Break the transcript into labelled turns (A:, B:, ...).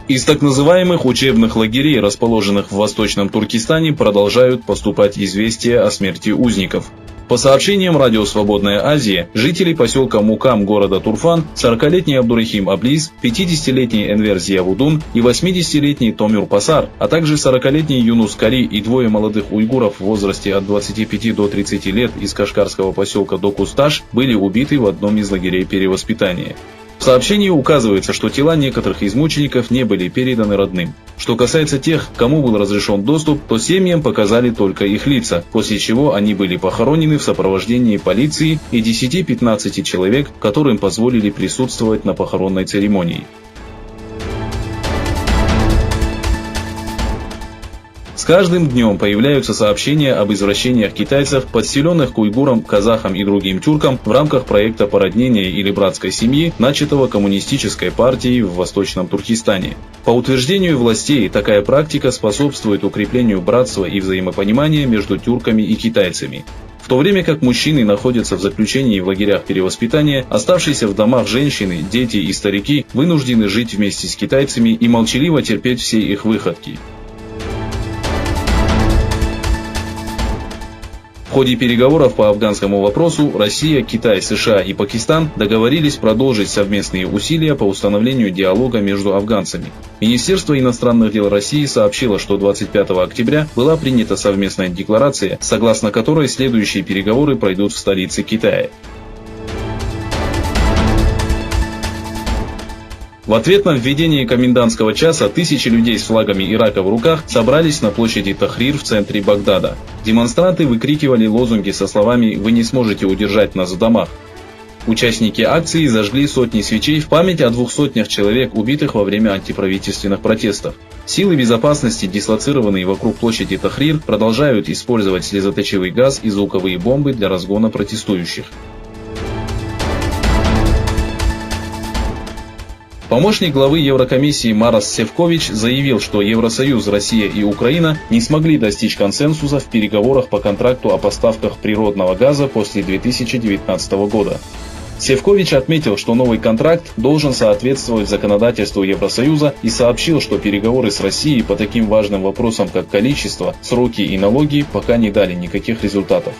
A: Из так называемых учебных лагерей, расположенных в Восточном Туркестане, продолжают поступать известия о смерти узников. По сообщениям радио «Свободная Азия», жители поселка Мукам города Турфан, 40-летний Абдурахим Аблиз, 50-летний Энвер Зиявудун и 80-летний Томюр Пасар, а также 40-летний Юнус Кари и двое молодых уйгуров в возрасте от 25 до 30 лет из кашгарского поселка Докусташ были убиты в одном из лагерей перевоспитания. В сообщении указывается, что тела некоторых из мучеников не были переданы родным. Что касается тех, кому был разрешен доступ, то семьям показали только их лица, после чего они были похоронены в сопровождении полиции и 10-15 человек, которым позволили присутствовать на похоронной церемонии. С каждым днем появляются сообщения об извращениях китайцев, подселенных к уйгурам, казахам и другим тюркам в рамках проекта породнения или братской семьи, начатого коммунистической партией в Восточном Туркестане. По утверждению властей, такая практика способствует укреплению братства и взаимопонимания между тюрками и китайцами. В то время как мужчины находятся в заключении в лагерях перевоспитания, оставшиеся в домах женщины, дети и старики вынуждены жить вместе с китайцами и молчаливо терпеть все их выходки. В ходе переговоров по афганскому вопросу Россия, Китай, США и Пакистан договорились продолжить совместные усилия по установлению диалога между афганцами. Министерство иностранных дел России сообщило, что 25 октября была принята совместная декларация, согласно которой следующие переговоры пройдут в столице Китая. В ответ на введение комендантского часа тысячи людей с флагами Ирака в руках собрались на площади Тахрир в центре Багдада. Демонстранты выкрикивали лозунги со словами «Вы не сможете удержать нас в домах». Участники акции зажгли сотни свечей в память о 200 человек, убитых во время антиправительственных протестов. Силы безопасности, дислоцированные вокруг площади Тахрир, продолжают использовать слезоточивый газ и звуковые бомбы для разгона протестующих. Помощник главы Еврокомиссии Марас Севкович заявил, что Евросоюз, Россия и Украина не смогли достичь консенсуса в переговорах по контракту о поставках природного газа после 2019 года. Севкович отметил, что новый контракт должен соответствовать законодательству Евросоюза и сообщил, что переговоры с Россией по таким важным вопросам, как количество, сроки и налоги, пока не дали никаких результатов.